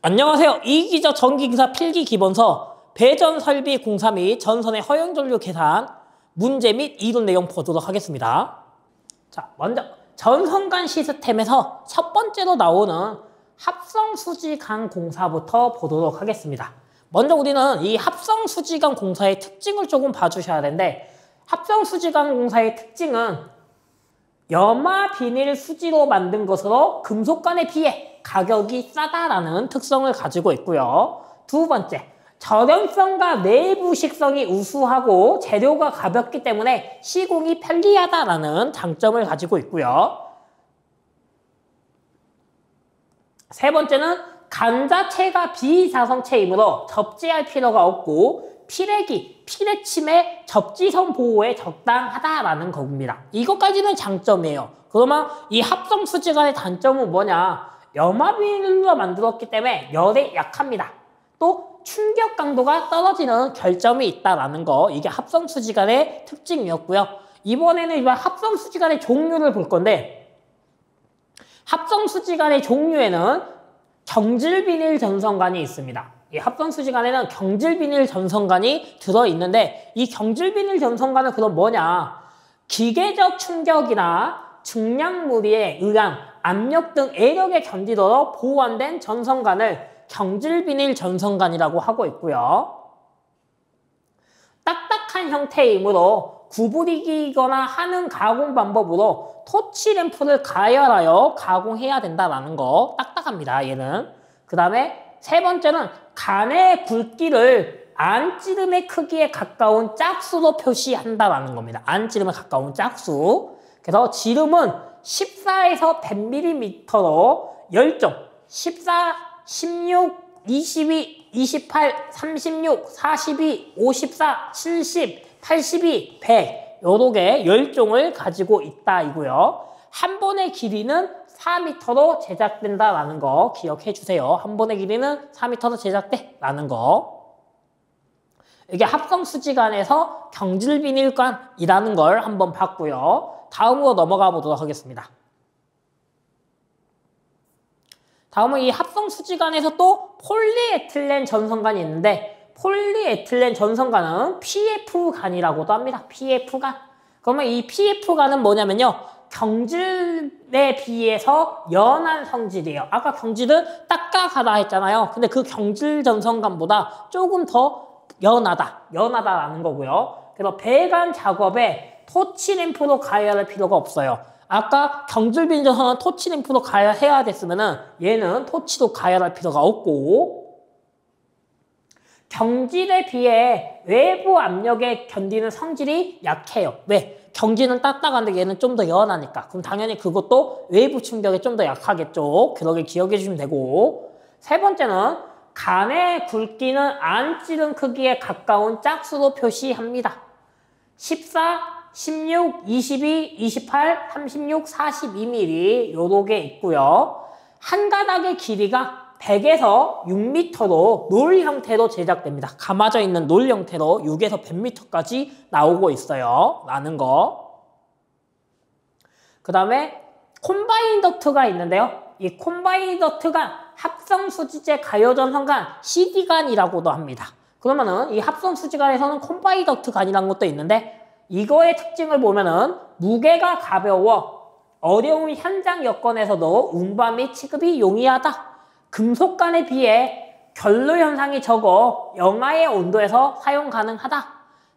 안녕하세요. 이기적 전기기사 필기기본서 배전설비공사 및 전선의 허용전류 계산 문제 및 이론 내용 보도록 하겠습니다. 자, 먼저 전선간 시스템에서 첫 번째로 나오는 합성수지관 공사부터 보도록 하겠습니다. 먼저 우리는 이 합성수지관 공사의 특징을 조금 봐주셔야 되는데, 합성수지관 공사의 특징은 염화 비닐 수지로 만든 것으로 금속관에 비해 가격이 싸다라는 특성을 가지고 있고요. 두 번째, 저렴성과 내부식성이 우수하고 재료가 가볍기 때문에 시공이 편리하다라는 장점을 가지고 있고요. 세 번째는 관 자체가 비자성체이므로 접지할 필요가 없고 필해기, 필해침의 접지선 보호에 적당하다라는 겁니다. 이것까지는 장점이에요. 그러면 이 합성수지관의 단점은 뭐냐? 염화비닐로 만들었기 때문에 열에 약합니다. 또 충격 강도가 떨어지는 결점이 있다라는 거, 이게 합성수지관의 특징이었고요. 이번에는 이번 합성수지관의 종류를 볼 건데, 합성수지관의 종류에는 경질비닐 전선관이 있습니다. 이 합성수지관에는 경질비닐 전선관이 들어있는데, 이 경질비닐 전선관은 그럼 뭐냐? 기계적 충격이나 중량무리에 의한 압력 등 애력에 견디도록 보완된 전선관을 경질비닐 전선관이라고 하고 있고요. 딱딱한 형태이므로 구부리기거나 하는 가공 방법으로 토치램프를 가열하여 가공해야 된다는 거. 딱딱합니다, 얘는. 그 다음에 세 번째는 간의 굵기를 안찌름의 크기에 가까운 짝수로 표시한다는 겁니다. 안찌름에 가까운 짝수. 그래서 지름은 14에서 100mm로 열정 14, 16, 22, 28, 36, 42, 54, 70, 82, 100 요렇게 열종을 가지고 있다 이고요. 한 번의 길이는 4m로 제작된다라는 거 기억해 주세요. 한 번의 길이는 4m로 제작돼라는 거. 이게 합성수지관에서 경질비닐관이라는 걸 한번 봤고요. 다음으로 넘어가 보도록 하겠습니다. 다음은 이 합성수지관에서 또 폴리에틸렌 전선관이 있는데, 폴리에틸렌 전선관은 PF관이라고도 합니다. PF관. 그러면 이 PF관은 뭐냐면요, 경질에 비해서 연한 성질이에요. 아까 경질은 딱딱하다 했잖아요. 근데 그 경질 전선관보다 조금 더 연하다라는 거고요. 그래서 배관 작업에 토치램프로 가열할 필요가 없어요. 아까 경질비닐 전선은 토치램프로 가열해야 됐으면은 얘는 토치로 가열할 필요가 없고, 경질에 비해 외부 압력에 견디는 성질이 약해요. 왜? 경질은 딱딱한데 얘는 좀 더 연하니까. 그럼 당연히 그것도 외부 충격에 좀 더 약하겠죠. 그러게 기억해 주시면 되고, 세 번째는 간의 굵기는 안찌름 크기에 가까운 짝수로 표시합니다. 14, 16, 22, 28, 36, 42mm 요렇게 있고요. 한 가닥의 길이가 100에서 6m로 놀 형태로 제작됩니다. 감아져 있는 놀 형태로 6에서 100m까지 나오고 있어요. 라는 거. 그 다음에 콤바인 덕트가 있는데요. 이 콤바인 덕트가 합성수지제 가요전선관 CD관이라고도 합니다. 그러면은 이 합성수지관에서는 콤바인 덕트관이라는 것도 있는데, 이거의 특징을 보면은 무게가 가벼워 어려운 현장 여건에서도 운반 및 취급이 용이하다. 금속관에 비해 결로 현상이 적어 영하의 온도에서 사용 가능하다.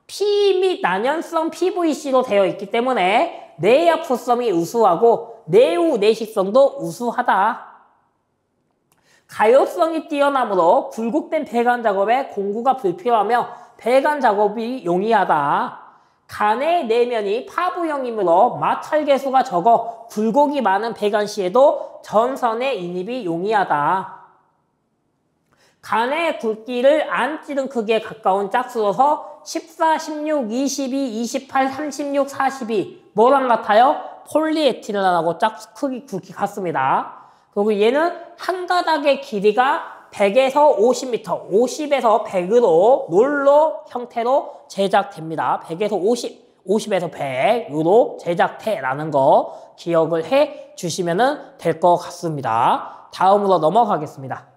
PE 및 난연성 PVC로 되어 있기 때문에 내약품성이 우수하고 내후 내식성도 우수하다. 가요성이 뛰어나므로 굴곡된 배관 작업에 공구가 불필요하며 배관 작업이 용이하다. 간의 내면이 파부형이므로 마찰계수가 적어 굴곡이 많은 배관 시에도 전선의 인입이 용이하다. 간의 굵기를 안찌름 크기에 가까운 짝수로서 14, 16, 22, 28, 36, 42 뭐랑 같아요? 폴리에틸렌하고 짝수 크기 굵기 같습니다. 그리고 얘는 한 가닥의 길이가 100에서 50m, 50에서 100으로 롤러 형태로 제작됩니다. 100에서 50, 50에서 100으로 제작돼라는 거 기억을 해 주시면 될 것 같습니다. 다음으로 넘어가겠습니다.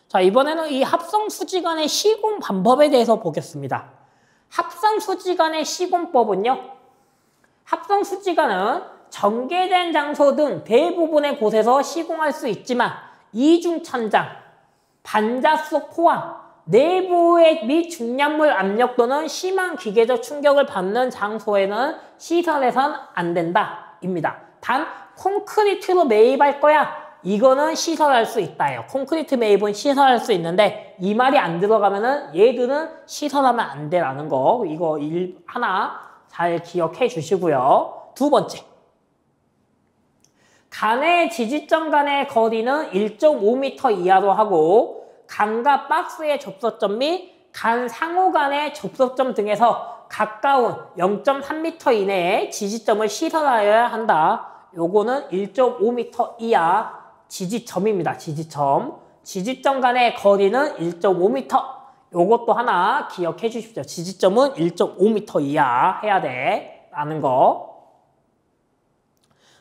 자, 이번에는 이 합성수지간의 시공 방법에 대해서 보겠습니다. 합성수지간의 시공법은요. 합성수지간은 전개된 장소 등 대부분의 곳에서 시공할 수 있지만 이중천장, 반자속 포함, 내부의 및 중량물 압력 또는 심한 기계적 충격을 받는 장소에는 시설해선 안 된다 입니다. 단 콘크리트로 매입할 거야. 이거는 시설할 수 있다요. 콘크리트 매입은 시설할 수 있는데 이 말이 안 들어가면은 얘들은 시설하면 안 돼라는 거. 이거 하나 잘 기억해 주시고요. 두 번째. 간의 지지점 간의 거리는 1.5m 이하로 하고 간과 박스의 접속점 및 간 상호 간의 접속점 등에서 가까운 0.3m 이내에 지지점을 시설하여야 한다. 요거는 1.5m 이하 지지점입니다. 지지점. 지지점 간의 거리는 1.5m. 요것도 하나 기억해 주십시오. 지지점은 1.5m 이하 해야 돼. 라는 거.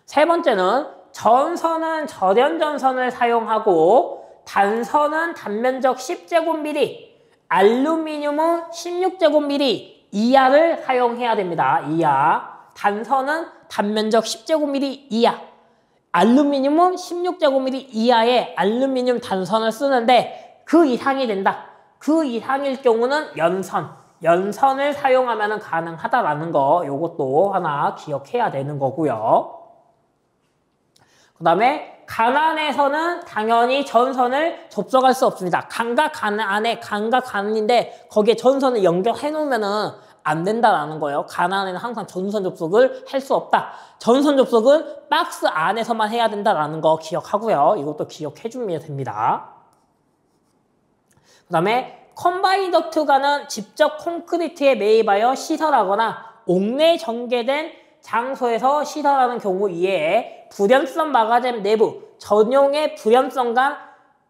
세 번째는 전선은 절연전선을 사용하고 단선은 단면적 10제곱미리, 알루미늄은 16제곱미리 이하를 사용해야 됩니다. 이하. 단선은 단면적 10제곱미리 이하. 알루미늄은 16제곱미리 이하의 알루미늄 단선을 쓰는데 그 이상이 된다. 그 이상일 경우는 연선을 사용하면 가능하다라는 거 요것도 하나 기억해야 되는 거고요. 그 다음에 간 안에서는 당연히 전선을 접속할 수 없습니다. 간과 간 안에 간과 간인데 거기에 전선을 연결해 놓으면은 안 된다라는 거예요. 간 안에는 항상 전선 접속을 할 수 없다. 전선 접속은 박스 안에서만 해야 된다라는 거 기억하고요. 이것도 기억해 주면 됩니다. 그 다음에 컨바인덕트가는 직접 콘크리트에 매입하여 시설하거나 옥내 전개된 장소에서 시설하는 경우 이외에 불연성 마가잼 내부 전용의 불연성관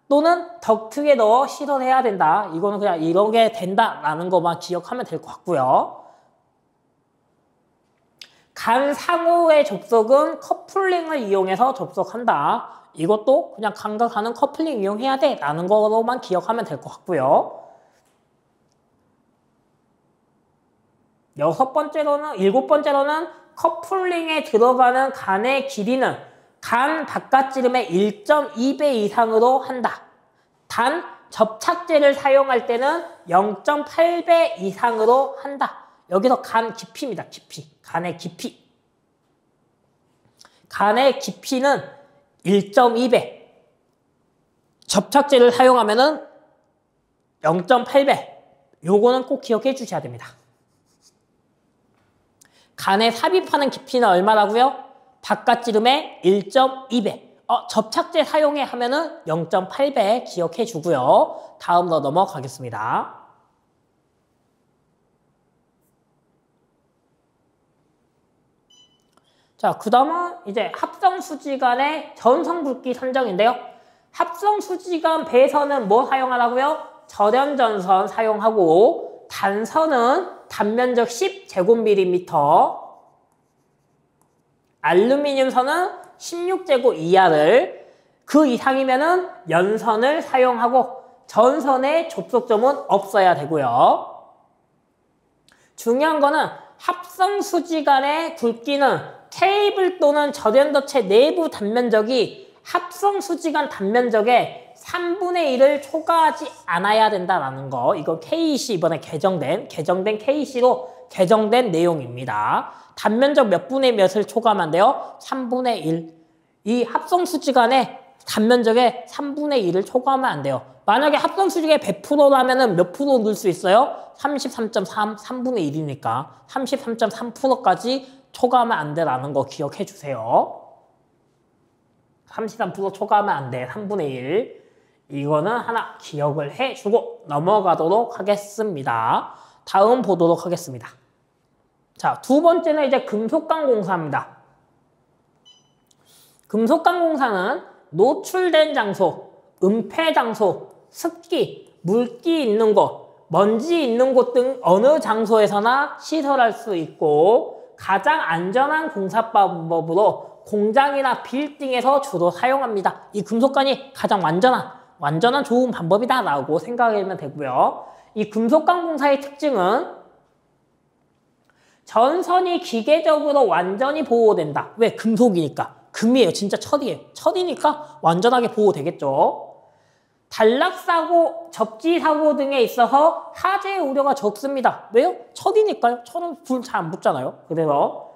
또는 덕트에 넣어 시설해야 된다. 이거는 그냥 이렇게 된다라는 것만 기억하면 될 것 같고요. 간 상호의 접속은 커플링을 이용해서 접속한다. 이것도 그냥 간과 간은 커플링 이용해야 돼 라는 거로만 기억하면 될 것 같고요. 일곱 번째로는 커플링에 들어가는 간의 길이는 간 바깥지름의 1.2배 이상으로 한다. 단 접착제를 사용할 때는 0.8배 이상으로 한다. 여기서 간 깊이입니다. 깊이. 간의 깊이. 간의 깊이는 1.2배. 접착제를 사용하면은 0.8배. 요거는 꼭 기억해 주셔야 됩니다. 간에 삽입하는 깊이는 얼마라고요? 바깥지름의 1.2배. 접착제 사용해 하면은 0.8배 기억해 주고요. 다음으로 넘어가겠습니다. 자, 그 다음은 이제 합성수지간의 전성굵기 선정인데요. 합성수지간 배선은 뭐 사용하라고요? 절연전선 사용하고 단선은 단면적 10제곱밀리미터, 알루미늄 선은 16제곱 이하를, 그 이상이면은 연선을 사용하고 전선의 접속점은 없어야 되고요. 중요한 거는 합성수지간의 굵기는 케이블 또는 절연도체 내부 단면적이 합성수지간 단면적의 3분의 1을 초과하지 않아야 된다라는 거. 이거 KEC 이번에 개정된 KEC로 개정된 내용입니다. 단면적 몇 분의 몇을 초과하면 돼요? 3분의 1. 이 합성수지간의 단면적의 3분의 1을 초과하면 안 돼요. 만약에 합성수지간이 100%라면 몇 프로 넣을 수 있어요? 33.3, 3분의 1이니까 33.3%까지 초과하면 안 돼라는 거 기억해 주세요. 33% 초과하면 안 돼. 3분의 1. 이거는 하나 기억을 해주고 넘어가도록 하겠습니다. 다음 보도록 하겠습니다. 자, 두 번째는 이제 금속관 공사입니다. 금속관 공사는 노출된 장소, 은폐 장소, 습기, 물기 있는 곳, 먼지 있는 곳 등 어느 장소에서나 시설할 수 있고 가장 안전한 공사 방법으로 공장이나 빌딩에서 주로 사용합니다. 이 금속관이 가장 완전한 완전한 좋은 방법이다라고 생각하면 되고요. 이 금속관 공사의 특징은 전선이 기계적으로 완전히 보호된다. 왜? 금속이니까. 금이에요. 진짜 철이에요. 철이니까 완전하게 보호되겠죠. 단락사고, 접지사고 등에 있어서 화재 우려가 적습니다. 왜요? 철이니까요. 철은 불 잘 안 붙잖아요. 그래서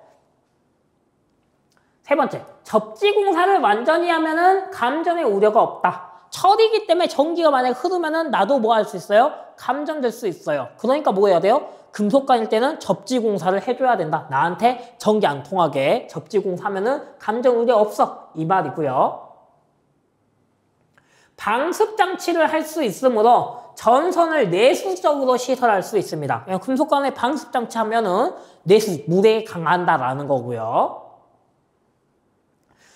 세 번째, 접지공사를 완전히 하면은 감전의 우려가 없다. 철이기 때문에 전기가 만약에 흐르면은 나도 뭐 할 수 있어요? 감전될 수 있어요. 그러니까 뭐 해야 돼요? 금속관일 때는 접지공사를 해줘야 된다. 나한테 전기 안 통하게 접지공사하면은 감전 우려 없어. 이 말이고요. 방습장치를 할 수 있으므로 전선을 내수적으로 시설할 수 있습니다. 금속관에 방습장치 하면은 내수, 물에 강한다라는 거고요.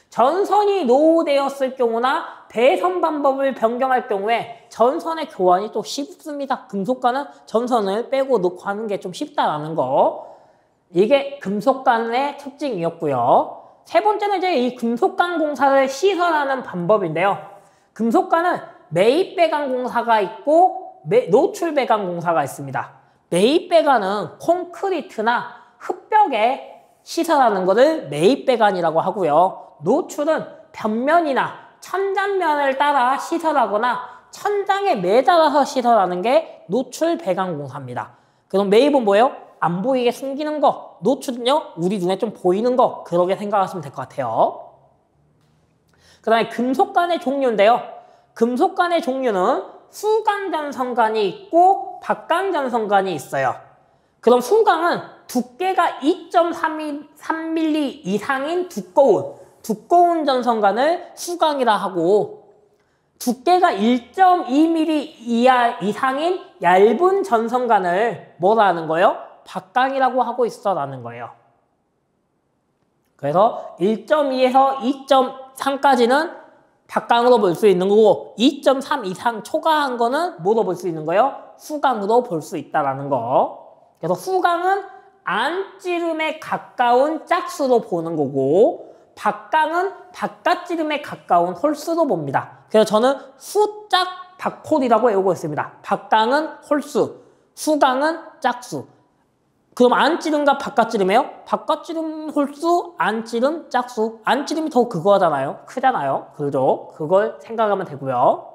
전선이 노후되었을 경우나 배선 방법을 변경할 경우에 전선의 교환이 또 쉽습니다. 금속관은 전선을 빼고 넣고 하는 게 좀 쉽다라는 거. 이게 금속관의 특징이었고요. 세 번째는 이제 이 금속관 공사를 시설하는 방법인데요. 금속관은 매입 배관 공사가 있고 노출 배관 공사가 있습니다. 매입 배관은 콘크리트나 흙벽에 시설하는 것을 매입 배관이라고 하고요. 노출은 벽면이나 천장면을 따라 시설하거나 천장에 매달아서 시설하는 게 노출 배관 공사입니다. 그럼 매입은 뭐예요? 안 보이게 숨기는 거. 노출은요? 우리 눈에 좀 보이는 거. 그렇게 생각하시면 될 것 같아요. 그 다음에 금속관의 종류인데요. 금속관의 종류는 후광전선관이 있고 박광전선관이 있어요. 그럼 후광은 두께가 2.3mm 이상인 두꺼운 전선관을 후광이라 하고, 두께가 1.2mm 이상인 얇은 전선관을 뭐라 하는 거예요? 박광이라고 하고 있어라는 거예요. 그래서 1.2에서 2.3까지는 박광으로 볼 수 있는 거고 2.3 이상 초과한 거는 뭐로 볼 수 있는 거예요? 후광으로 볼 수 있다라는 거. 그래서 후광은 안찌름에 가까운 짝수로 보는 거고 박광은 바깥찌름에 가까운 홀수로 봅니다. 그래서 저는 후짝 박홀이라고 외우고 있습니다. 박광은 홀수, 후광은 짝수. 그럼 안찌름과 바깥찌름이에요? 바깥찌름 홀수, 안찌름 짝수. 안찌름이 더 그거 하잖아요. 크잖아요. 그죠? 그걸 생각하면 되고요.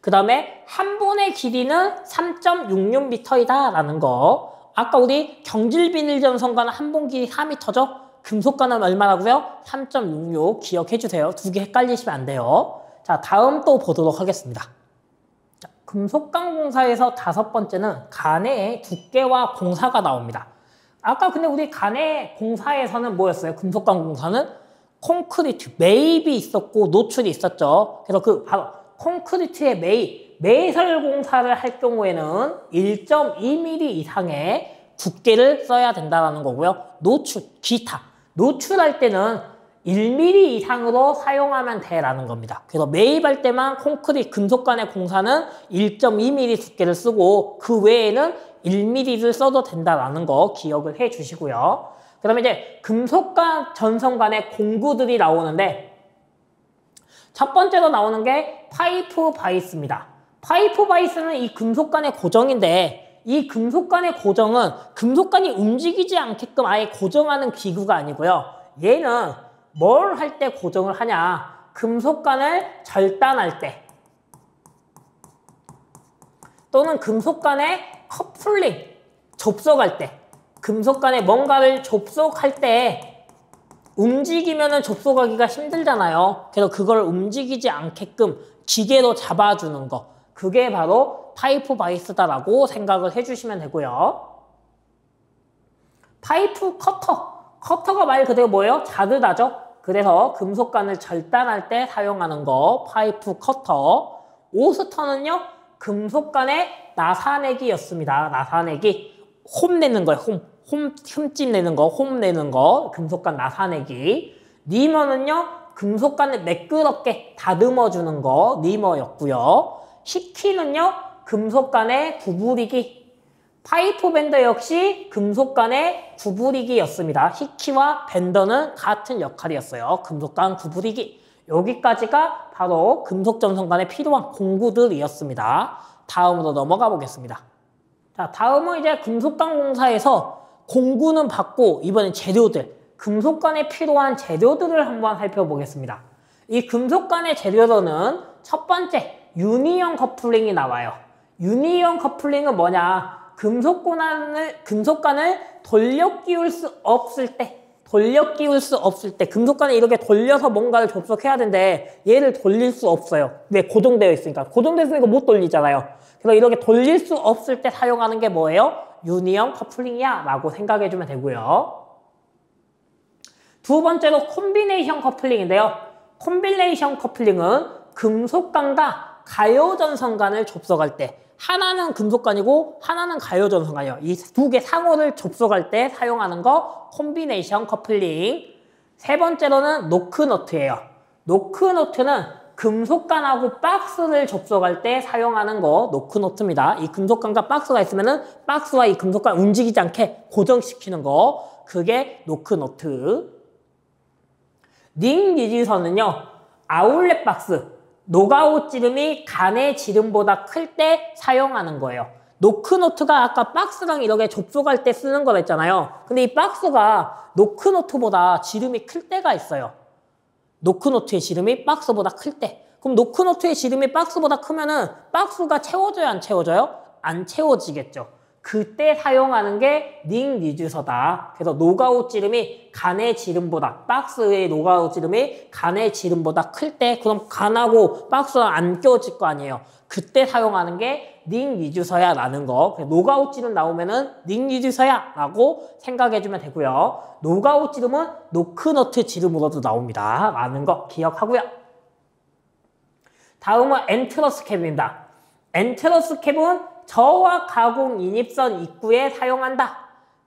그 다음에 한 본의 길이는 3.66m이다 라는 거. 아까 우리 경질비닐전선관은 한 본 길이 4m죠? 금속관은 얼마라고요? 3.66 기억해 주세요. 두 개 헷갈리시면 안 돼요. 자, 다음 또 보도록 하겠습니다. 자, 금속관 공사에서 다섯 번째는 간의 두께와 공사가 나옵니다. 아까 근데 우리 간의 공사에서는 뭐였어요? 금속관 공사는 콘크리트, 매입이 있었고 노출이 있었죠. 그래서 그 바로 콘크리트의 매설 공사를 할 경우에는 1.2mm 이상의 두께를 써야 된다는 거고요. 노출, 기타. 노출할 때는 1mm 이상으로 사용하면 돼라는 겁니다. 그래서 매입할 때만 콘크리트 금속관의 공사는 1.2mm 두께를 쓰고 그 외에는 1mm를 써도 된다라는 거 기억을 해 주시고요. 그 다음에 이제 금속관 전선관의 공구들이 나오는데 첫 번째로 나오는 게 파이프 바이스입니다. 파이프 바이스는 이 금속관의 고정인데 이 금속관의 고정은 금속관이 움직이지 않게끔 아예 고정하는 기구가 아니고요. 얘는 뭘 할 때 고정을 하냐? 금속관을 절단할 때 또는 금속관의 커플링, 접속할 때 금속관에 뭔가를 접속할 때 움직이면은 접속하기가 힘들잖아요. 그래서 그걸 움직이지 않게끔 기계로 잡아주는 거. 그게 바로 파이프 바이스다라고 생각을 해주시면 되고요. 파이프 커터. 커터가 말 그대로 뭐예요? 자르다죠. 그래서 금속관을 절단할 때 사용하는 거 파이프 커터. 오스터는요. 금속관의 나사내기였습니다. 나사내기. 홈 내는 거예요. 흠집 내는 거, 홈 내는 거, 금속관 나사내기. 리머는요, 금속관을 매끄럽게 다듬어 주는 거, 리머였고요. 히키는요, 금속관의 구부리기. 파이프 밴더 역시 금속관의 구부리기였습니다. 히키와 밴더는 같은 역할이었어요. 금속관 구부리기. 여기까지가 바로 금속전선간에 필요한 공구들이었습니다. 다음으로 넘어가 보겠습니다. 자, 다음은 이제 금속관 공사에서 공구는 받고 이번엔 재료들, 금속관에 필요한 재료들을 한번 살펴보겠습니다. 이 금속관의 재료로는 첫 번째 유니온 커플링이 나와요. 유니온 커플링은 뭐냐? 금속관을 돌려 끼울 수 없을 때 금속관에 이렇게 돌려서 뭔가를 접속해야 되는데 얘를 돌릴 수 없어요. 왜? 고정되어 있으니까 못 돌리잖아요. 그래서 이렇게 돌릴 수 없을 때 사용하는 게 뭐예요? 유니온 커플링이야 라고 생각해주면 되고요. 두 번째로 콤비네이션 커플링인데요. 콤비네이션 커플링은 금속관과 가요전선간을 접속할 때, 하나는 금속관이고 하나는 가요전선관이에요. 이 두 개 상호를 접속할 때 사용하는 거 콤비네이션 커플링. 세 번째로는 노크너트예요. 노크너트는 금속관하고 박스를 접속할 때 사용하는 거 노크너트입니다. 이 금속관과 박스가 있으면은 박스와 이 금속관 움직이지 않게 고정시키는 거, 그게 노크너트. 링 유지선은요, 아울렛 박스, 노가웃 지름이 간의 지름보다 클 때 사용하는 거예요. 노크너트가 아까 박스랑 이렇게 접속할 때 쓰는 거라 했잖아요. 근데 이 박스가 노크너트보다 지름이 클 때가 있어요. 노크너트의 지름이 박스보다 클 때. 그럼 노크너트의 지름이 박스보다 크면은 박스가 채워져요, 안 채워져요? 안 채워지겠죠. 그때 사용하는 게 링 리듀서다. 그래서 노가웃 지름이 간의 지름보다, 박스의 노가웃 지름이 간의 지름보다 클 때, 그럼 간하고 박스가 안 껴질 거 아니에요. 그때 사용하는 게 링 리듀서야 라는 거. 노가웃 지름 나오면은 링 리듀서야 라고 생각해주면 되고요. 노가웃 지름은 노크너트 지름으로도 나옵니다 라는 거 기억하고요. 다음은 엔트러스 캡입니다. 엔트러스 캡은 저와 가공 인입선 입구에 사용한다.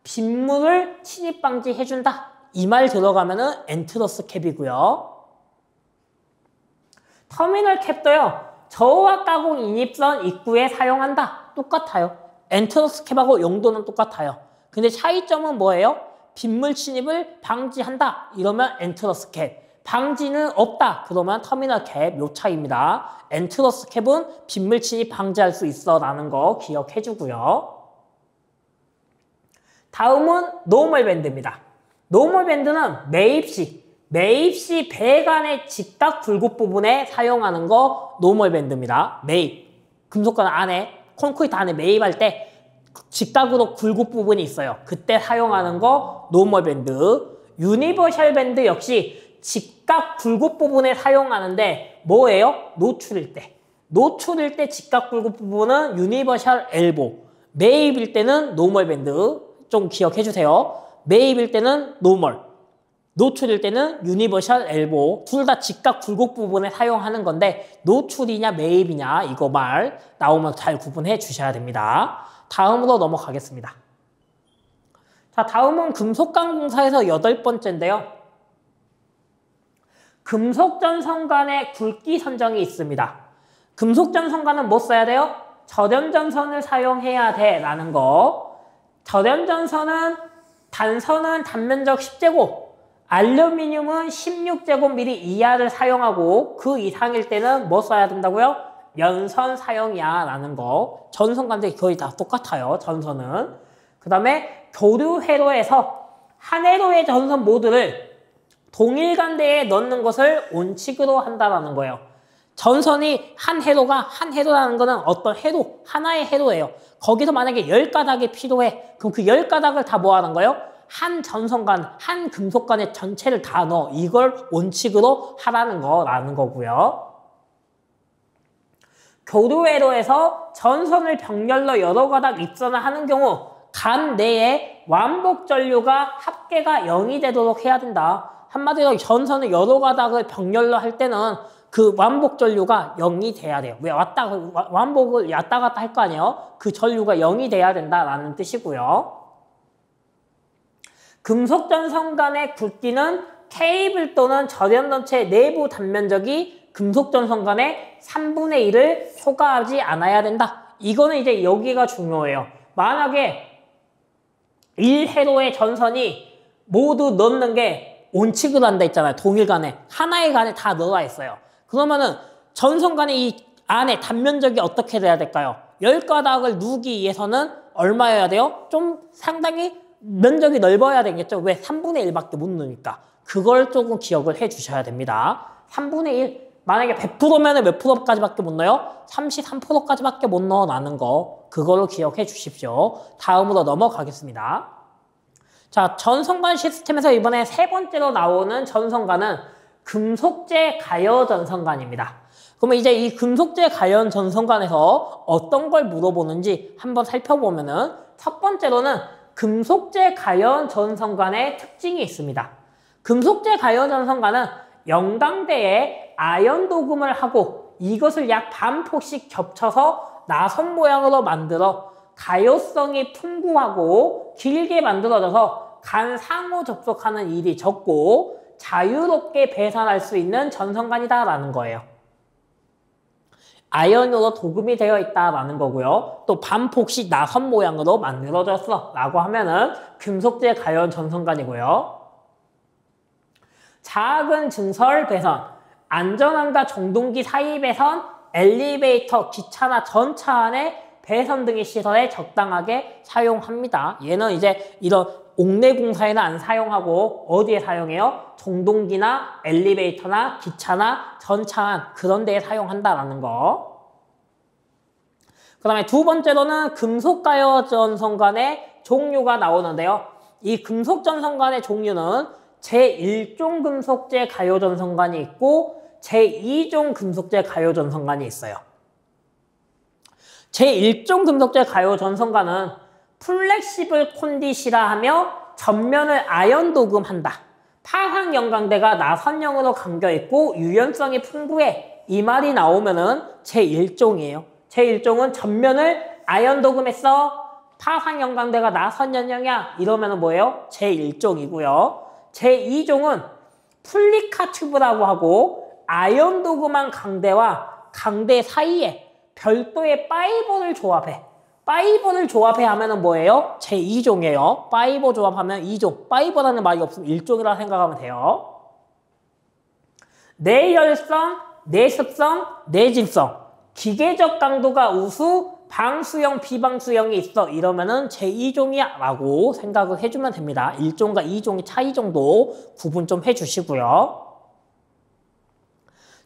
빗물을 침입 방지해준다. 이 말 들어가면은 엔트러스 캡이고요. 터미널 캡도요, 저와 가공 인입선 입구에 사용한다. 똑같아요. 엔트러스 캡하고 용도는 똑같아요. 근데 차이점은 뭐예요? 빗물 침입을 방지한다. 이러면 엔트러스 캡. 방지는 없다. 그러면 터미널 캡. 요 차이입니다. 엔트러스 캡은 빗물 침입 방지할 수 있어 라는 거 기억해주고요. 다음은 노멀 밴드입니다. 노멀 밴드는 매입시 배관의 직각 굴곡 부분에 사용하는 거 노멀 밴드입니다. 매입. 금속관 안에, 콘크리트 안에 매입할 때 직각으로 굴곡 부분이 있어요. 그때 사용하는 거 노멀 밴드. 유니버셜 밴드 역시 직각 굴곡 부분에 사용하는데 뭐예요? 노출일 때 직각 굴곡 부분은 유니버셜 엘보. 매입일 때는 노멀 밴드. 좀 기억해 주세요. 매입일 때는 노멀, 노출일 때는 유니버셜 엘보. 둘 다 직각 굴곡 부분에 사용하는 건데 노출이냐 매입이냐 이거 말 나오면 잘 구분해 주셔야 됩니다. 다음으로 넘어가겠습니다. 자, 다음은 금속관 공사에서 8번째인데요. 금속전선간의 굵기 선정이 있습니다. 금속전선간은 뭐 써야 돼요? 절연전선을 사용해야 돼 라는 거. 절연전선은 단선은 단면적 10제곱, 알루미늄은 16제곱미리 이하를 사용하고 그 이상일 때는 뭐 써야 된다고요? 연선 사용이야 라는 거. 전선간들이 거의 다 똑같아요. 전선은. 그 다음에 교류 회로에서 한 회로의 전선 모두를 동일간대에 넣는 것을 원칙으로 한다라는 거예요. 전선이 한 회로라는 거는 어떤 회로, 하나의 회로예요. 거기서 만약에 10가닥이 필요해. 그럼 그 10가닥을 다 뭐 하는 거예요? 한 전선간, 한 금속관의 전체를 다 넣어. 이걸 원칙으로 하라는 거라는 거고요. 교류회로에서 전선을 병렬로 여러 가닥 입선을 하는 경우 간 내에 완복 전류가 합계가 0이 되도록 해야 된다. 한마디로 전선을 여러 가닥을 병렬로 할 때는 그 완복 전류가 0이 돼야 돼요. 왜 완복을 왔다 갔다 할 거 아니에요? 그 전류가 0이 돼야 된다라는 뜻이고요. 금속전선간의 굵기는 케이블 또는 절연전체 내부 단면적이 금속전선간의 3분의 1을 초과하지 않아야 된다. 이거는 이제 여기가 중요해요. 만약에 1회로의 전선이 모두 넣는 게 온칙을 한다 했잖아요. 동일간에. 하나의 간에 다 넣어야 했어요. 그러면은 전선간의 이 안에 단면적이 어떻게 돼야 될까요? 10가닥을 누기 위해서는 얼마여야 돼요? 좀 상당히 면적이 넓어야 되겠죠. 왜? 3분의 1밖에 못 넣으니까. 그걸 조금 기억을 해 주셔야 됩니다. 3분의 1. 만약에 100%면 몇 프로까지밖에 못 넣어요? 33%까지밖에 못 넣어라는 거. 그걸로 기억해 주십시오. 다음으로 넘어가겠습니다. 자, 전선간 시스템에서 이번에 세 번째로 나오는 전선간은 금속재 가열 전선간입니다. 그러면 이제 이 금속재 가열 전선간에서 어떤 걸 물어보는지 한번 살펴보면은 첫 번째로는 금속재 가열 전선간의 특징이 있습니다. 금속재 가열 전선간은 영광대에 아연 도금을 하고 이것을 약 반 폭씩 겹쳐서 나선 모양으로 만들어 가요성이 풍부하고 길게 만들어져서 간 상호 접촉하는 일이 적고 자유롭게 배선할 수 있는 전선간이다라는 거예요. 아연으로 도금이 되어 있다라는 거고요. 또 반폭씩 나선 모양으로 만들어졌어 라고 하면은 금속재 가열 전선간이고요. 작은 증설 배선, 안전함과 종동기 사이 배선, 엘리베이터, 기차나 전차 안에 배선 등의 시설에 적당하게 사용합니다. 얘는 이제 이런 옥내공사에는 안 사용하고 어디에 사용해요? 종동기나 엘리베이터나 기차나 전차 안 그런 데에 사용한다라는 거. 그 다음에 두 번째로는 금속가열 전선간의 종류가 나오는데요. 이 금속전선간의 종류는 제1종 금속재 가열 전선간이 있고 제2종 금속재 가열 전선간이 있어요. 제1종 금속재 가열 전선간은 플렉시블 콘디시라 하며 전면을 아연 도금한다. 파상 영광대가 나선형으로 감겨있고 유연성이 풍부해. 이 말이 나오면은 제1종이에요. 제1종은 전면을 아연 도금했어. 파상 영광대가 나선형이야. 이러면은 뭐예요? 제1종이고요. 제2종은 플리카 튜브라고 하고 아연 도금한 강대와 강대 사이에 별도의 파이버를 조합해. 파이버를 조합해 하면은 뭐예요? 제2종이에요. 파이버 조합하면 2종. 파이버라는 말이 없으면 1종이라고 생각하면 돼요. 내열성, 내습성, 내진성. 기계적 강도가 우수, 방수형, 비방수형이 있어. 이러면은 제2종이야 라고 생각을 해주면 됩니다. 1종과 2종의 차이 정도 구분 좀 해주시고요.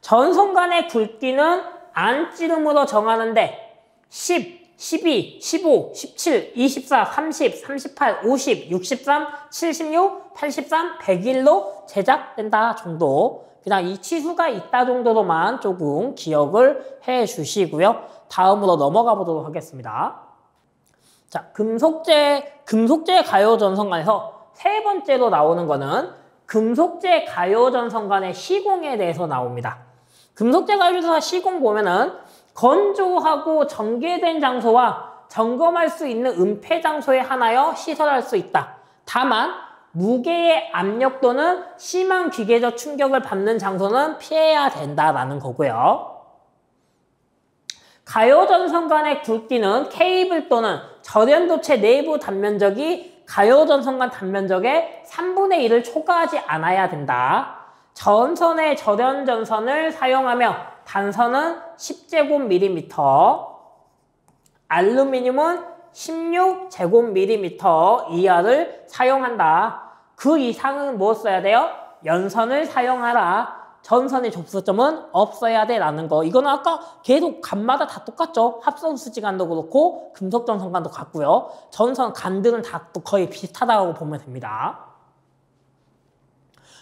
전선간의 굵기는 안찌름으로 정하는데 10, 12, 15, 17, 24, 30, 38, 50, 63, 76, 83, 101로 제작된다 정도. 그냥 이 치수가 있다 정도로만 조금 기억을 해 주시고요. 다음으로 넘어가 보도록 하겠습니다. 자, 금속재 가열 전선간에서 세 번째로 나오는 거는 금속재 가열 전선간의 시공에 대해서 나옵니다. 금속재 가열 전선간 시공 보면은 건조하고 정제된 장소와 점검할 수 있는 은폐 장소에 하나여 시설할 수 있다. 다만 무게의 압력 또는 심한 기계적 충격을 받는 장소는 피해야 된다라는 거고요. 가열 전선간의 굵기는 케이블 또는 절연도체 내부 단면적이 가열 전선간 단면적의 3분의 1을 초과하지 않아야 된다. 전선의 절연 전선을 사용하며 단선은 10제곱밀리미터, 알루미늄은 16제곱밀리미터 이하를 사용한다. 그 이상은 뭐 써야 돼요? 연선을 사용하라. 전선의 접수점은 없어야 돼 라는 거. 이거는 아까 계속 간마다 다 똑같죠. 합성수지간도 그렇고 금속전선간도 같고요. 전선 간들은 다 거의 비슷하다고 보면 됩니다.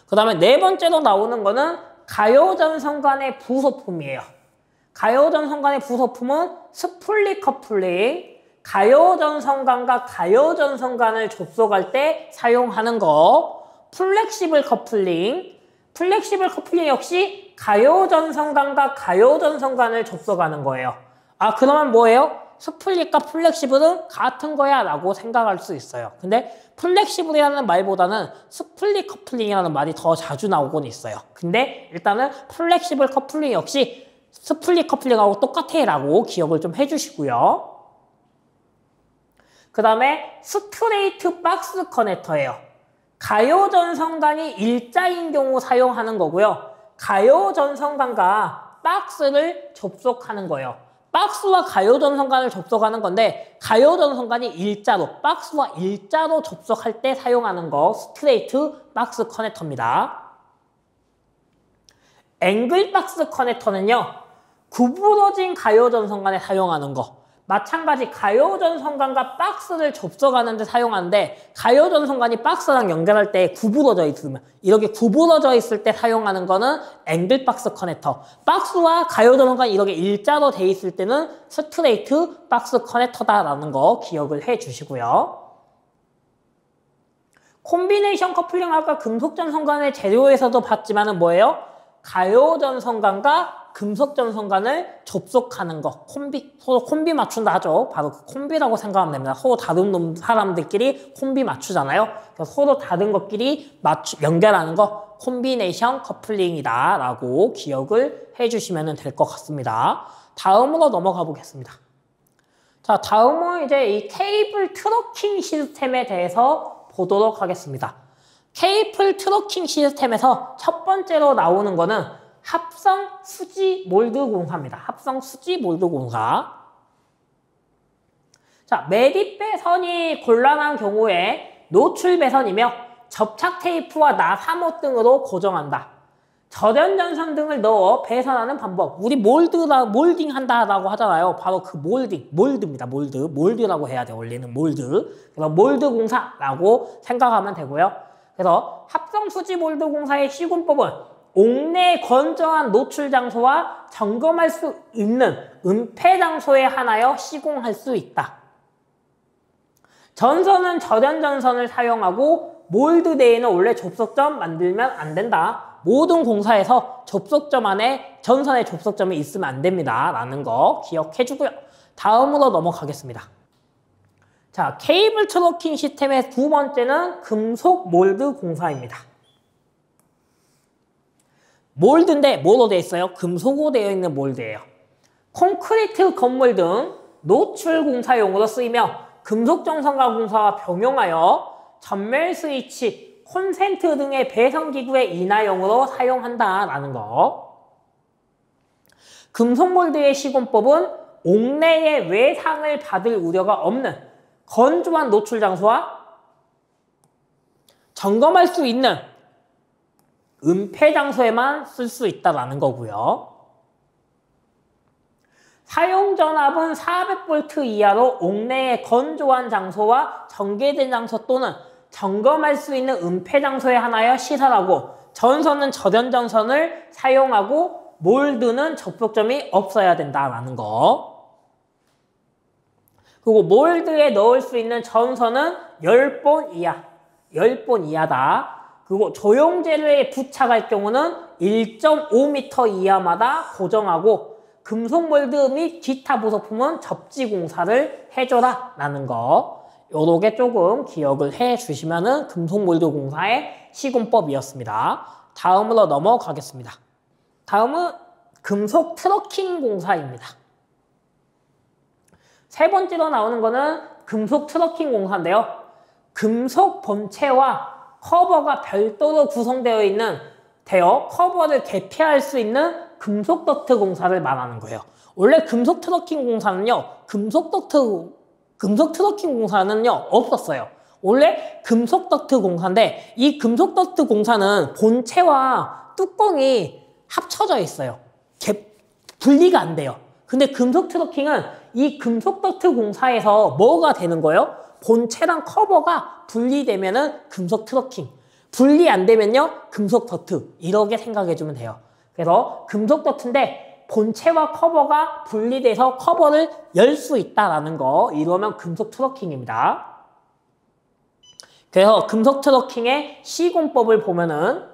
그 다음에 네 번째로 나오는 거는 가열전선간의 부속품이에요. 가열전선간의 부속품은 스플릿 커플링, 가열전선간과 가열전선간을 접속할 때 사용하는 거, 플렉시블 커플링, 플렉시블 커플링 역시 가열전선간과 가열전선간을 접속하는 거예요. 아, 그러면 뭐예요? 스플릿과 플렉시블은 같은 거야 라고 생각할 수 있어요. 근데 플렉시블이라는 말보다는 스플릿 커플링이라는 말이 더 자주 나오곤 있어요. 근데 일단은 플렉시블 커플링 역시 스플릿 커플링하고 똑같아 라고 기억을 좀 해주시고요. 그 다음에 스트레이트 박스 커넥터예요. 가요전선관이 일자인 경우 사용하는 거고요. 가요전선관과 박스를 접속하는 거예요. 박스와 가요전선관을 접속하는 건데 가요전선관이 일자로, 박스와 일자로 접속할 때 사용하는 거 스트레이트 박스 커넥터입니다. 앵글 박스 커넥터는요. 구부러진 가요전선관에 사용하는 거. 마찬가지 가요전선관과 박스를 접속하는 데 사용하는데 가요전선관이 박스랑 연결할 때 구부러져 있으면 이렇게 구부러져 있을 때 사용하는 거는 앵글 박스 커넥터. 박스와 가요전선관이 이렇게 일자로 돼 있을 때는 스트레이트 박스 커넥터다라는 거 기억을 해 주시고요. 콤비네이션 커플링 아까 금속전선관의 재료에서도 봤지만은 뭐예요? 가요전선관과 금속전선관을 접속하는 거. 서로 콤비 맞춘다 하죠. 바로 그 콤비라고 생각하면 됩니다. 서로 다른 사람들끼리 콤비 맞추잖아요. 그래서 서로 다른 것끼리 연결하는 거 콤비네이션 커플링이다 라고 기억을 해주시면 될 것 같습니다. 다음으로 넘어가 보겠습니다. 자, 다음은 이제 이 케이블 트러킹 시스템에 대해서 보도록 하겠습니다. 케이블 트러킹 시스템에서 첫 번째로 나오는 거는 합성 수지 몰드 공사입니다. 합성 수지 몰드 공사. 자, 매립 배선이 곤란한 경우에 노출 배선이며 접착 테이프와 나사모 등으로 고정한다. 절연전선 등을 넣어 배선하는 방법. 우리 몰딩 한다라고 하잖아요. 바로 그 몰드입니다. 몰드라고 해야 돼. 원래는 몰드. 그래서 몰드 공사라고 생각하면 되고요. 그래서 합성 수지 몰드 공사의 시공법은 옥내 건조한 노출 장소와 점검할 수 있는 은폐 장소에 한하여 시공할 수 있다. 전선은 절연전선을 사용하고 몰드 내에는 원래 접속점 만들면 안 된다. 모든 공사에서 접속점 안에 전선에 접속점이 있으면 안 됩니다. 라는 거 기억해 주고요. 다음으로 넘어가겠습니다. 자, 케이블 트러킹 시스템의 두 번째는 금속 몰드 공사입니다. 몰드인데 뭐로 되어 있어요? 금속으로 되어 있는 몰드예요. 콘크리트 건물 등 노출 공사용으로 쓰이며 금속 정선과 공사와 병용하여 전멸 스위치, 콘센트 등의 배선 기구의 인하용으로 사용한다라는 거. 금속 몰드의 시공법은 옥내의 외상을 받을 우려가 없는 건조한 노출 장소와 점검할 수 있는 은폐 장소에만 쓸 수 있다는 거고요. 사용 전압은 400V 이하로 옥내의 건조한 장소와 전개된 장소 또는 점검할 수 있는 은폐 장소에 한하여 시설하고 전선은 절연전선을 사용하고 몰드는 접속점이 없어야 된다라는 거. 그리고 몰드에 넣을 수 있는 전선은 10본 이하, 10본 이하다. 그리고 조영제를 부착할 경우는 1.5m 이하마다 고정하고 금속 몰드 및 기타 부속품은 접지 공사를 해줘라 라는 거. 요렇게 조금 기억을 해 주시면은 금속 몰드 공사의 시공법이었습니다. 다음으로 넘어가겠습니다. 다음은 금속 트러킹 공사입니다. 세 번째로 나오는 거는 금속 트러킹 공사인데요. 금속 본체와 커버가 별도로 구성되어 있는 커버를 개폐할 수 있는 금속 덕트 공사를 말하는 거예요. 원래 금속 트러킹 공사는요, 금속 트러킹 공사는요, 없었어요. 원래 금속 덕트 공사인데, 이 금속 덕트 공사는 본체와 뚜껑이 합쳐져 있어요. 분리가 안 돼요. 근데 금속 트러킹은 이 금속 덕트 공사에서 뭐가 되는 거예요? 본체랑 커버가 분리되면은 금속 트러킹, 분리 안 되면요 금속 덕트, 이렇게 생각해주면 돼요. 그래서 금속 덕트인데 본체와 커버가 분리돼서 커버를 열 수 있다라는 거, 이러면 금속 트러킹입니다. 그래서 금속 트러킹의 시공법을 보면은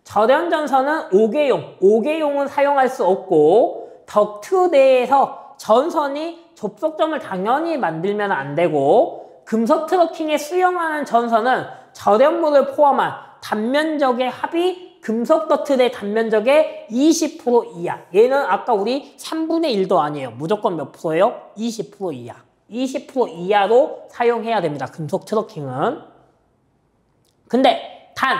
절연전선은 5개용은 사용할 수 없고 덕트 내에서 전선이 접속점을 당연히 만들면 안 되고 금속 트러킹에 수용하는 전선은 절연물을 포함한 단면적의 합이 금속 덕트 내 단면적의 20% 이하. 얘는 아까 우리 3분의 1도 아니에요. 무조건 몇 프로예요? 20% 이하. 20% 이하로 사용해야 됩니다. 금속 트러킹은. 근데 단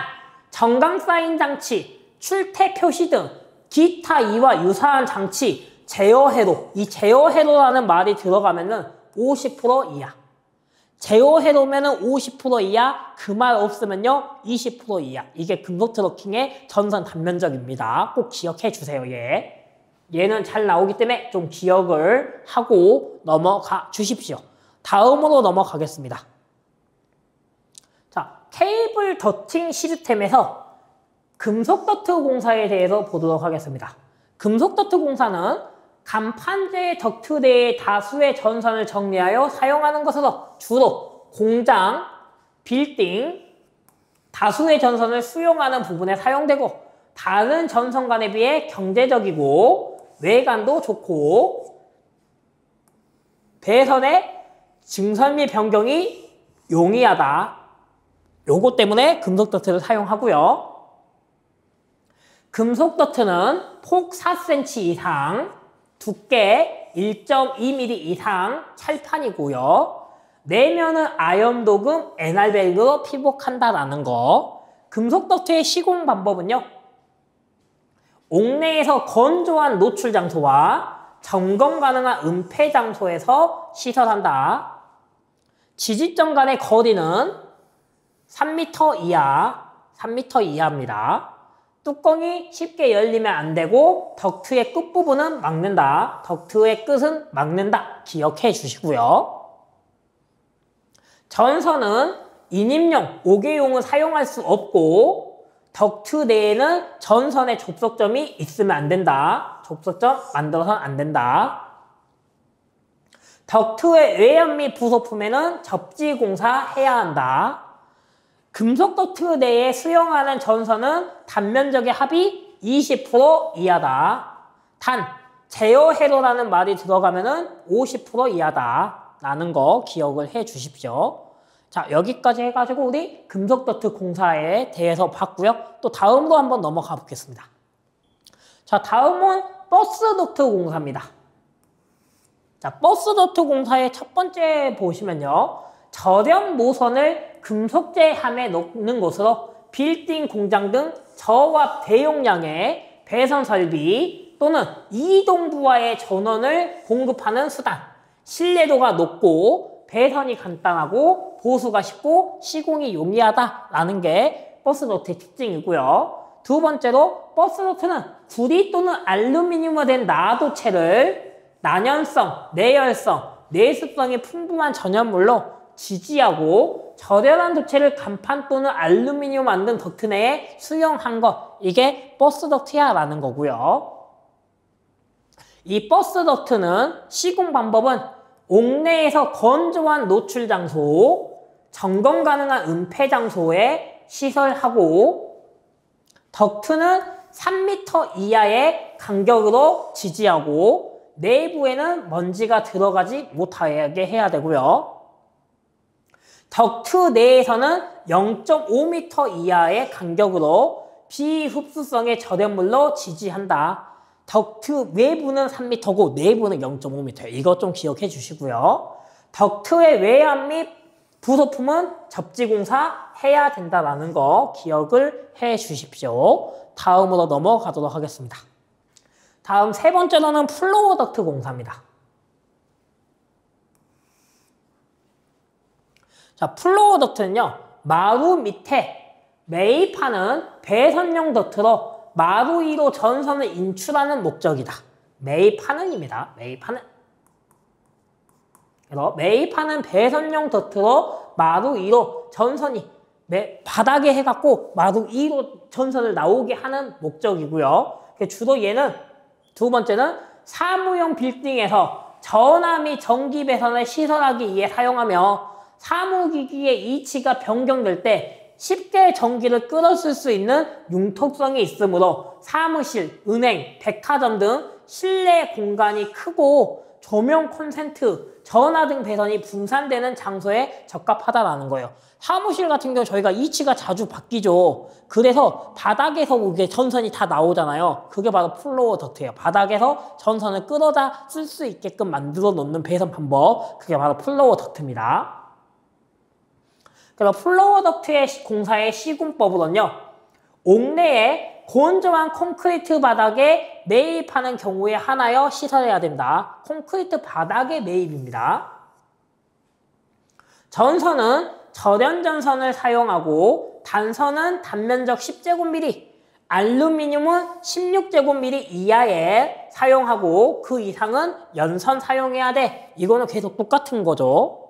정강 사인 장치, 출퇴 표시 등 기타 이와 유사한 장치, 제어 회로, 이 제어 회로라는 말이 들어가면은 50% 이하. 제어 회로면은 50% 이하, 그 말 없으면요 20% 이하. 이게 금속 트러킹의 전선 단면적입니다. 꼭 기억해 주세요. 얘는 잘 나오기 때문에 좀 기억을 하고 넘어가 주십시오. 다음으로 넘어가겠습니다. 자, 케이블 더팅 시스템에서 금속 더트 공사에 대해서 보도록 하겠습니다. 금속 더트 공사는 간판제 덕트 내의 다수의 전선을 정리하여 사용하는 것으로 주로 공장, 빌딩, 다수의 전선을 수용하는 부분에 사용되고 다른 전선간에 비해 경제적이고 외관도 좋고 배선의 증선 및 변경이 용이하다. 요거 때문에 금속 더트를 사용하고요. 금속 더트는 폭 4cm 이상, 두께 1.2mm 이상 찰판이고요. 내면은 아연 도금 에날벨그로 피복한다라는 거. 금속 더트의 시공 방법은요. 옥내에서 건조한 노출 장소와 점검 가능한 은폐 장소에서 시설한다. 지지점 간의 거리는 3m 이하, 3m 이하입니다. 뚜껑이 쉽게 열리면 안 되고 덕트의 끝부분은 막는다. 덕트의 끝은 막는다. 기억해 주시고요. 전선은 인입용, 5개용은 사용할 수 없고 덕트 내에는 전선의 접속점이 있으면 안 된다. 접속점 만들어서는 안 된다. 덕트의 외연 및 부속품에는 접지공사 해야 한다. 금속 덕트 내에 수용하는 전선은 단면적의 합이 20% 이하다. 단, 제어 회로라는 말이 들어가면은 50% 이하다. 라는 거 기억을 해 주십시오. 자, 여기까지 해가지고 우리 금속 덕트 공사에 대해서 봤고요. 또 다음으로 한번 넘어가 보겠습니다. 자, 다음은 버스 덕트 공사입니다. 자, 버스 덕트 공사의 첫 번째 보시면요. 저렴 모선을 금속재함에 넣는 것으로 빌딩 공장 등 저압 대용량의 배선 설비 또는 이동부하의 전원을 공급하는 수단. 신뢰도가 높고 배선이 간단하고 보수가 쉽고 시공이 용이하다라는 게 버스 덕트의 특징이고요. 두 번째로 버스 덕트는 구리 또는 알루미늄으로 된 나도체를 난연성, 내열성, 내습성이 풍부한 전염물로 지지하고 저렴한 도체를 간판 또는 알루미늄 만든 덕트 내에 수용한 것. 이게 버스 덕트야 라는 거고요. 이 버스 덕트는 시공 방법은 옥내에서 건조한 노출 장소, 점검 가능한 은폐 장소에 시설하고 덕트는 3m 이하의 간격으로 지지하고 내부에는 먼지가 들어가지 못하게 해야 되고요. 덕트 내에서는 0.5m 이하의 간격으로 비흡수성의 저렴물로 지지한다. 덕트 외부는 3m고 내부는 0.5m예요. 이것 좀 기억해 주시고요. 덕트의 외연 및 부속품은 접지공사 해야 된다는 거 기억을 해 주십시오. 다음으로 넘어가도록 하겠습니다. 다음 세 번째로는 플로어 덕트 공사입니다. 자, 플로어 덕트는요, 마루 밑에 매입하는 배선용 덕트로 마루 위로 전선을 인출하는 목적이다. 매입하는입니다. 매입하는. 그래서 매입하는 배선용 덕트로 마루 위로 전선이 바닥에 해갖고 마루 위로 전선을 나오게 하는 목적이고요. 주로 얘는 두 번째는 사무용 빌딩에서 전화 및 전기 배선을 시설하기 위해 사용하며 사무기기의 위치가 변경될 때 쉽게 전기를 끌어쓸 수 있는 융통성이 있으므로 사무실, 은행, 백화점 등 실내 공간이 크고 조명 콘센트, 전화 등 배선이 분산되는 장소에 적합하다라는 거예요. 사무실 같은 경우 저희가 위치가 자주 바뀌죠. 그래서 바닥에서 이게 전선이 다 나오잖아요. 그게 바로 플로어 덕트예요. 바닥에서 전선을 끌어다 쓸 수 있게끔 만들어 놓는 배선 방법. 그게 바로 플로어 덕트입니다. 그래서 플로어 덕트의 공사의 시공법으로는요. 옥내에 건조한 콘크리트 바닥에 매입하는 경우에 하나여 시설해야 된다. 콘크리트 바닥에 매입입니다. 전선은 절연전선을 사용하고 단선은 단면적 10제곱미리, 알루미늄은 16제곱미리 이하에 사용하고 그 이상은 연선 사용해야 돼. 이거는 계속 똑같은 거죠.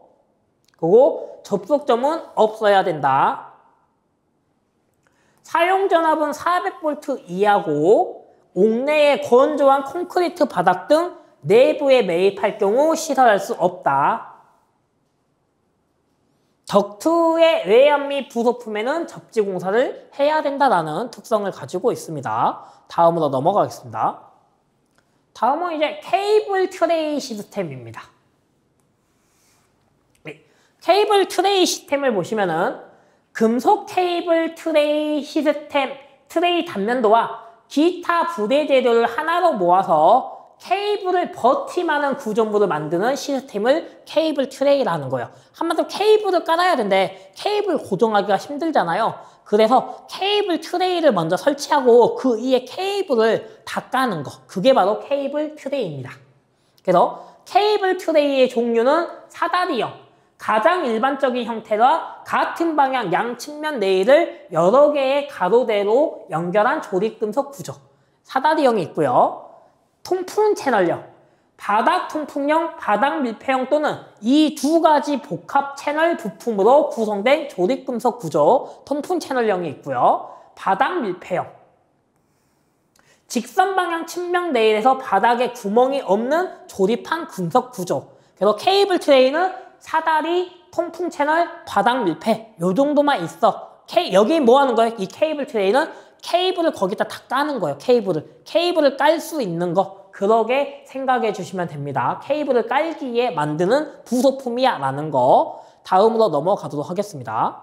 그리고 접속점은 없어야 된다. 사용전압은 400V 이하고 옥내에 건조한 콘크리트 바닥 등 내부에 매입할 경우 시설할 수 없다. 덕트의 외연 및 부속품에는 접지 공사를 해야 된다라는 특성을 가지고 있습니다. 다음으로 넘어가겠습니다. 다음은 이제 케이블 트레이 시스템입니다. 케이블 트레이 시스템을 보시면은 금속 케이블 트레이 시스템, 트레이 단면도와 기타 부대 재료를 하나로 모아서 케이블을 버팀하는 구조물을 만드는 시스템을 케이블 트레이라는 거예요. 한마디로 케이블을 깔아야 되는데 케이블 고정하기가 힘들잖아요. 그래서 케이블 트레이를 먼저 설치하고 그 위에 케이블을 다 까는 거. 그게 바로 케이블 트레이입니다. 그래서 케이블 트레이의 종류는 사다리형. 가장 일반적인 형태와 같은 방향 양측면 레일을 여러 개의 가로대로 연결한 조립금속 구조. 사다리형이 있고요. 통풍 채널형, 바닥 통풍형, 바닥 밀폐형 또는 이 두 가지 복합 채널 부품으로 구성된 조립금속 구조, 통풍 채널형이 있고요. 바닥 밀폐형, 직선 방향 측면 레일에서 바닥에 구멍이 없는 조립한 금속 구조. 그래서 케이블 트레이는 사다리, 통풍 채널, 바닥 밀폐 요 정도만 있어. 여기 뭐 하는 거예요? 이 케이블 트레이는 케이블을 거기다 다 까는 거예요. 케이블을 깔 수 있는 거. 그러게 생각해 주시면 됩니다. 케이블을 깔기에 만드는 부속품이야 라는 거. 다음으로 넘어가도록 하겠습니다.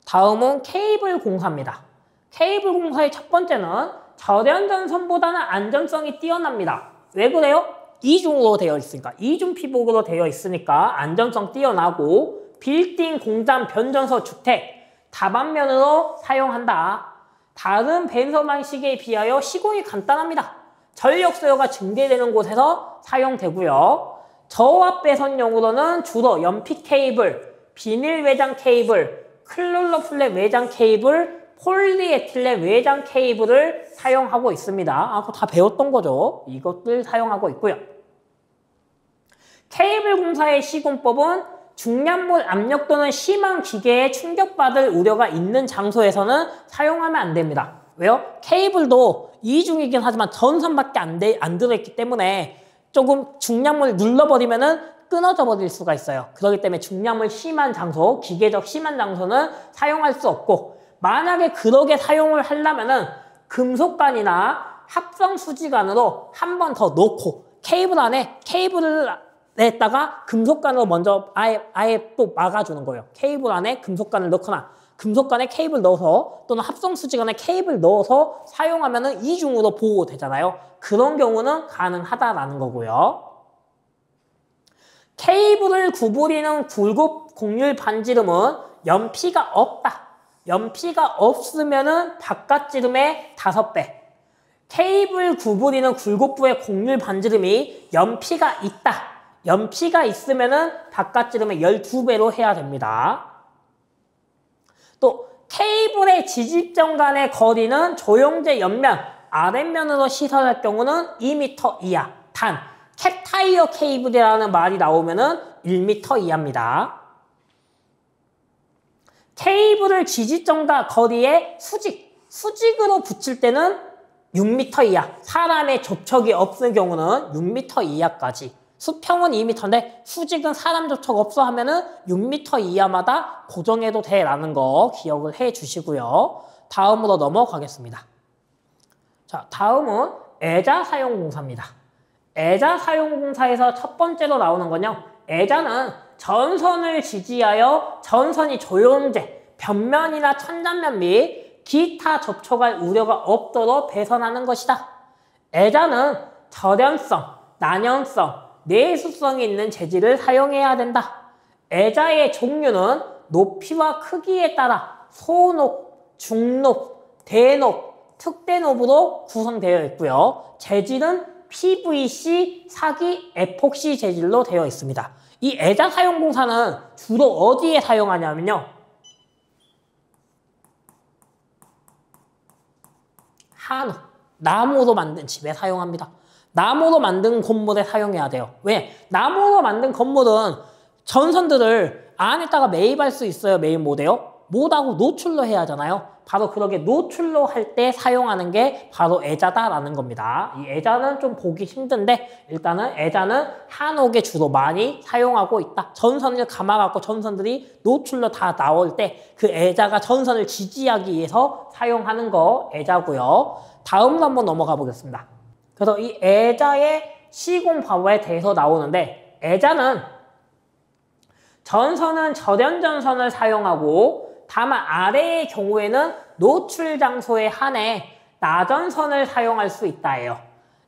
다음은 케이블 공사입니다. 케이블 공사의 첫 번째는 절연전선보다는 안전성이 뛰어납니다. 왜 그래요? 이중으로 되어 있으니까, 이중 피복으로 되어 있으니까 안전성 뛰어나고 빌딩, 공장, 변전소, 주택 다반면으로 사용한다. 다른 배선 방식에 비하여 시공이 간단합니다. 전력 수요가 증대되는 곳에서 사용되고요. 저압 배선용으로는 주로 연피 케이블, 비닐 외장 케이블, 클롤러 플랫 외장 케이블, 폴리에틸렌 외장 케이블을 사용하고 있습니다. 그거 다 배웠던 거죠. 이것들 사용하고 있고요. 케이블 공사의 시공법은 중량물 압력 또는 심한 기계에 충격받을 우려가 있는 장소에서는 사용하면 안 됩니다. 왜요? 케이블도 이중이긴 하지만 전선밖에 안 들어있기 때문에 조금 중량물 눌러버리면은 끊어져 버릴 수가 있어요. 그렇기 때문에 중량물 심한 장소, 기계적 심한 장소는 사용할 수 없고, 만약에 그렇게 사용을 하려면은 금속관이나 합성 수지관으로 한 번 더 넣고 케이블 안에 케이블을 냈다가 금속관으로 먼저 아예 또 막아주는 거예요. 케이블 안에 금속관을 넣거나 금속관에 케이블 넣어서 또는 합성 수지관에 케이블 넣어서 사용하면은 이중으로 보호되잖아요. 그런 경우는 가능하다라는 거고요. 케이블을 구부리는 굴곡 곡률 반지름은 연피가 없다. 연피가 없으면은 바깥지름의 5배. 케이블 구부리는 굴곡부의 곡률 반지름이 연피가 있다. 연피가 있으면은 바깥지름의 12배로 해야 됩니다. 또 케이블의 지집점 간의 거리는 조영제 옆면, 아랫면으로 시설할 경우는 2m 이하. 단 캣타이어 케이블이라는 말이 나오면은 1m 이하입니다. 케이블을 지지점과 거리에 수직으로 붙일 때는 6m 이하, 사람의 접촉이 없는 경우는 6m 이하까지. 수평은 2m인데 수직은 사람 접촉 없어 하면은 6m 이하마다 고정해도 돼 라는 거 기억을 해 주시고요. 다음으로 넘어가겠습니다. 자, 다음은 애자 사용 공사입니다. 애자 사용 공사에서 첫 번째로 나오는 건요. 애자는 전선을 지지하여 전선이 조영제, 변면이나 천장면 및 기타 접촉할 우려가 없도록 배선하는 것이다. 애자는 절연성, 난연성, 내수성이 있는 재질을 사용해야 된다. 애자의 종류는 높이와 크기에 따라 소높, 중높, 대높, 특대높으로 구성되어 있고요. 재질은 PVC, 사기, 에폭시 재질로 되어 있습니다. 이 애자 사용 공사는 주로 어디에 사용하냐면요. 한우, 나무로 만든 집에 사용합니다. 나무로 만든 건물에 사용해야 돼요. 왜? 나무로 만든 건물은 전선들을 안에다가 매입할 수 있어요? 매입 못해요? 못하고 노출로 해야 하잖아요. 바로 그렇게 노출로 할 때 사용하는 게 바로 애자다라는 겁니다. 이 애자는 좀 보기 힘든데 일단은 애자는 한옥에 주로 많이 사용하고 있다. 전선을 감아갖고 전선들이 노출로 다 나올 때 그 애자가 전선을 지지하기 위해서 사용하는 거 애자고요. 다음으로 한번 넘어가 보겠습니다. 그래서 이 애자의 시공 방법에 대해서 나오는데 애자는 전선은 절연 전선을 사용하고 다만 아래의 경우에는 노출 장소에 한해 나전선을 사용할 수 있다예요.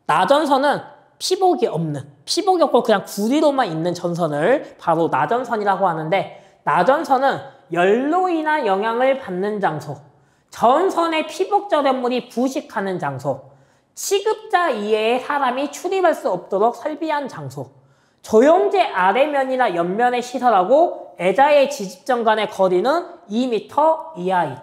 나전선은 피복이 없고 그냥 구리로만 있는 전선을 바로 나전선이라고 하는데 나전선은 열로 인한 영향을 받는 장소, 전선의 피복 절연물이 부식하는 장소, 취급자 이외의 사람이 출입할 수 없도록 설비한 장소, 조형제 아래면이나 옆면에 시설하고 애자의 지집점 간의 거리는 2m 이하이다.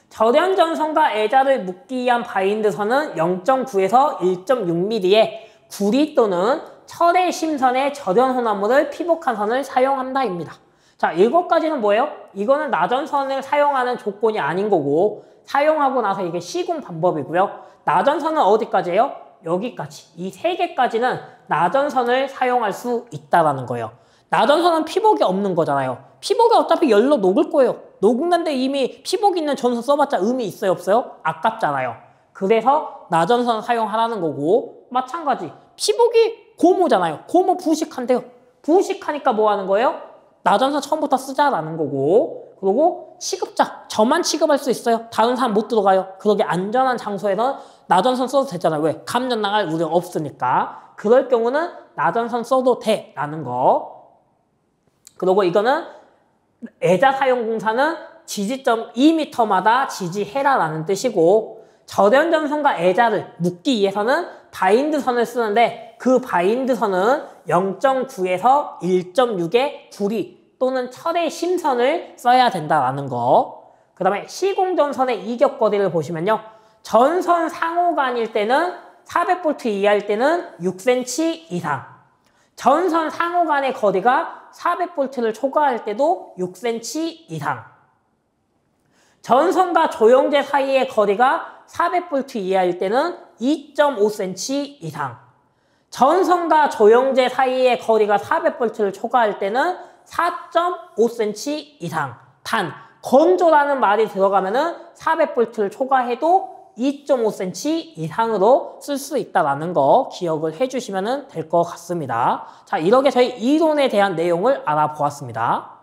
절연전선과 애자를 묶기 위한 바인드선은 0.9에서 1.6mm의 구리 또는 철의 심선의 절연호나무를 피복한 선을 사용한다입니다. 자, 이것까지는 뭐예요? 이거는 나전선을 사용하는 조건이 아닌 거고 사용하고 나서 이게 시공 방법이고요. 나전선은 어디까지예요? 여기까지. 이 세 개까지는 나전선을 사용할 수 있다라는 거예요. 나전선은 피복이 없는 거잖아요. 피복이 어차피 열로 녹을 거예요. 녹는데 이미 피복 있는 전선 써봤자 의미 있어요, 없어요? 아깝잖아요. 그래서 나전선 사용하라는 거고 마찬가지. 피복이 고무잖아요. 고무 부식한데요. 부식하니까 뭐 하는 거예요? 나전선 처음부터 쓰자라는 거고 그리고 취급자, 저만 취급할 수 있어요. 다른 사람 못 들어가요. 그러게 안전한 장소에는 나전선 써도 되잖아요. 왜? 감전 나갈 우려가 없으니까. 그럴 경우는 나전선 써도 돼 라는 거. 그리고 이거는 애자 사용 공사는 지지점 2m마다 지지해라라는 뜻이고 절연전선과 애자를 묶기 위해서는 바인드선을 쓰는데 그 바인드선은 0.9에서 1.6의 구리 또는 철의 심선을 써야 된다라는 거. 그 다음에 시공전선의 이격거리를 보시면요. 전선 상호간일 때는 400V 이하일 때는 6cm 이상. 전선 상호간의 거리가 400V를 초과할 때도 6cm 이상. 전선과 조형제 사이의 거리가 400V 이하일 때는 2.5cm 이상. 전선과 조형제 사이의 거리가 400V를 초과할 때는 4.5cm 이상. 단, 건조라는 말이 들어가면은 400V를 초과해도 2.5cm 이상으로 쓸 수 있다는 거 기억을 해주시면 될 것 같습니다. 자, 이렇게 저희 이론에 대한 내용을 알아보았습니다.